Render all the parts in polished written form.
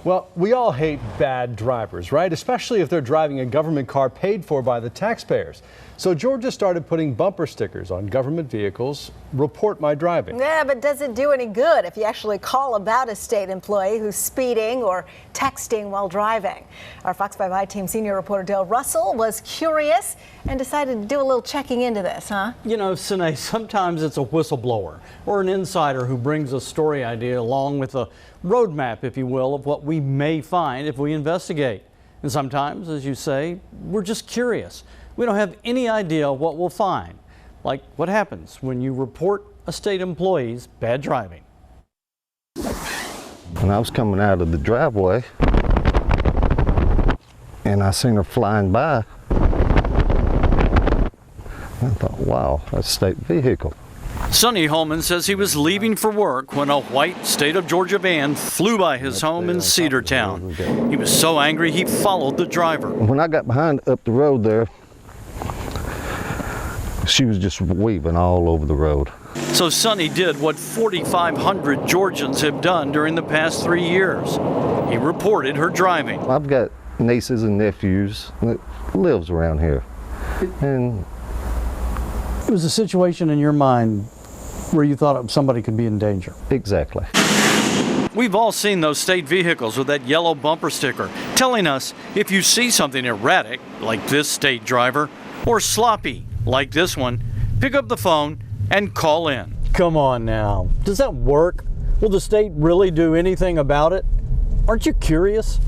Well, we all hate bad drivers, right? Especially if they're driving a government car paid for by the taxpayers. So Georgia started putting bumper stickers on government vehicles, report my driving. Yeah, but does it do any good if you actually call about a state employee who's speeding or texting while driving? Our Fox 5 I-Team senior reporter Dale Russell was curious and decided to do a little checking into this, huh? You know, Sine, sometimes it's a whistleblower or an insider who brings a story idea along with a roadmap, if you will, of what we may find if we investigate. And sometimes, as you say, we're just curious. We don't have any idea what we'll find, like what happens when you report a state employee's bad driving. When I was coming out of the driveway and I seen her flying by, I thought, wow, that's a state vehicle. Sonny Holman says he was leaving for work when a white state of Georgia van flew by his home in Cedartown. He was so angry he followed the driver. When I got behind up the road there, she was just weaving all over the road. So Sonny did what 4,500 Georgians have done during the past 3 years. He reported her driving. I've got nieces and nephews that lives around here. And it was a situation in your mind where you thought somebody could be in danger. Exactly. We've all seen those state vehicles with that yellow bumper sticker telling us if you see something erratic, like this state driver, or sloppy, like this one, pick up the phone and call in. Come on now. Does that work? Will the state really do anything about it? Aren't you curious?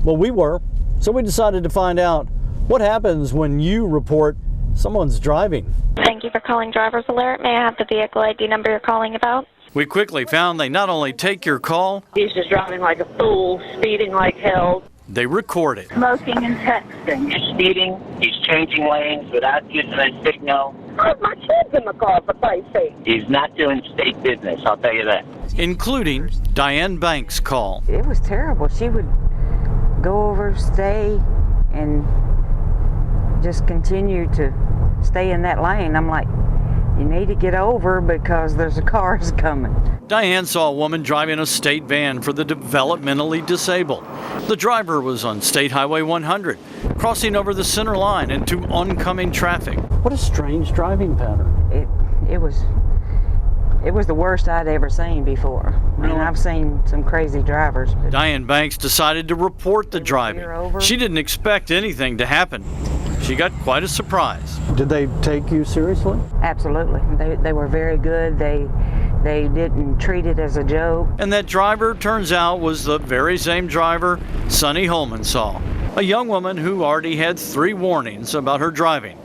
Well, we were, so we decided to find out what happens when you report someone's driving. Thank you for calling Driver's Alert. May I have the vehicle ID number you're calling about? We quickly found they not only take your call, he's just driving like a fool, speeding like hell. They record it. Smoking and texting. He's speeding, he's changing lanes without using a signal. Put my kids in the car, for Christ's sake. He's not doing state business, I'll tell you that. Including Diane Banks' call. It was terrible. She would go over, stay, and just continue to stay in that lane. I'm like, you need to get over because there's a car's coming. Diane saw a woman driving a state van for the developmentally disabled. The driver was on State Highway 100, crossing over the center line into oncoming traffic. What a strange driving pattern. It was the worst I'd ever seen before. Really? And I've seen some crazy drivers. Diane Banks decided to report the driving. She didn't expect anything to happen. She got quite a surprise. Did they take you seriously? Absolutely. They were very good. They didn't treat it as a joke. And that driver, turns out, was the very same driver Sonny Holman saw. A young woman who already had 3 warnings about her driving.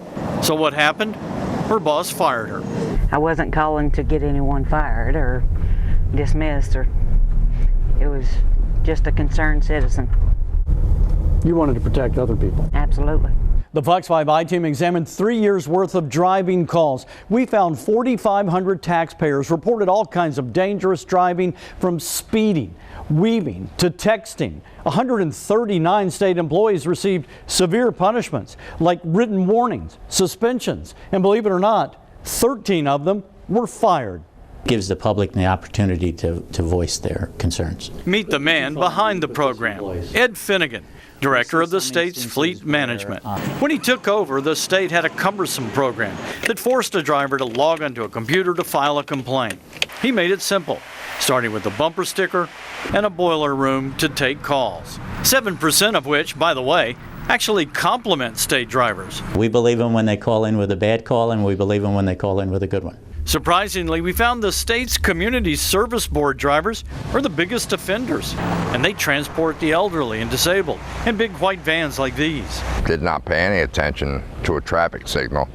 So what happened? Her boss fired her. I wasn't calling to get anyone fired or dismissed. It was just a concerned citizen. You wanted to protect other people. Absolutely. The Fox 5 I-Team examined 3 years worth of driving calls. We found 4,500 taxpayers reported all kinds of dangerous driving, from speeding, weaving, to texting. 139 state employees received severe punishments like written warnings, suspensions, and believe it or not, 13 of them were fired. Gives the public the opportunity to voice their concerns. Meet the man behind the program, Ed Finnegan, director of the state's fleet management. When he took over, the state had a cumbersome program that forced a driver to log onto a computer to file a complaint. He made it simple, starting with a bumper sticker and a boiler room to take calls. 7% of which, by the way, actually compliment state drivers. We believe them when they call in with a bad call, and we believe them when they call in with a good one. Surprisingly, we found the state's community service board drivers are the biggest offenders, and they transport the elderly and disabled in big white vans like these. Did not pay any attention to a traffic signal.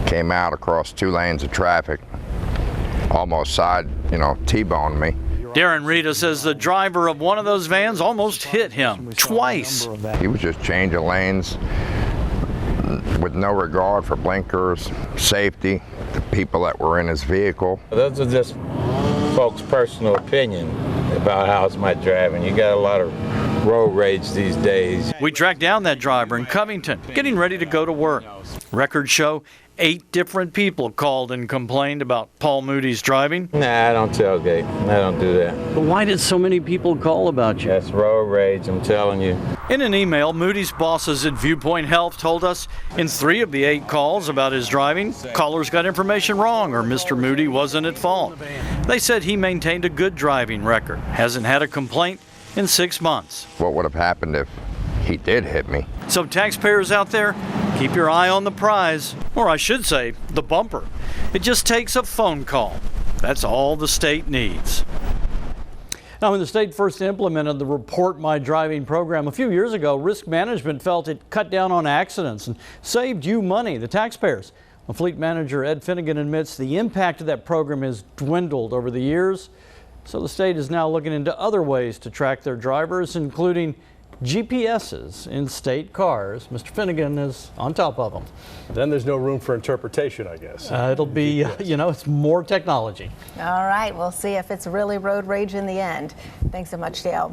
Came out across 2 lanes of traffic, almost T-boned me. Darren Rita says the driver of one of those vans almost hit him twice. He was just changing lanes with no regard for blinkers, safety, the people that were in his vehicle. Those are just folks' personal opinion about how it's my driving. You got a lot of road rage these days. We tracked down that driver in Covington, getting ready to go to work. Records show 8 different people called and complained about Paul Moody's driving. Nah, I don't tailgate. I don't do that. But why did so many people call about you? That's road rage, I'm telling you. In an email, Moody's bosses at Viewpoint Health told us in 3 of the 8 calls about his driving, callers got information wrong or Mr. Moody wasn't at fault. They said he maintained a good driving record, hasn't had a complaint in 6 months. What would have happened if he did hit me? So taxpayers out there, keep your eye on the prize, or I should say, the bumper. It just takes a phone call. That's all the state needs. Now, when the state first implemented the Report My Driving program a few years ago, risk management felt it cut down on accidents and saved you money, the taxpayers. Well, Fleet Manager Ed Finnegan admits the impact of that program has dwindled over the years. So the state is now looking into other ways to track their drivers, including GPSs in state cars. Mr. Finnegan is on top of them. Then there's no room for interpretation, I guess. It'll be, it's more technology. All right, we'll see if it's really road rage in the end. Thanks so much, Dale.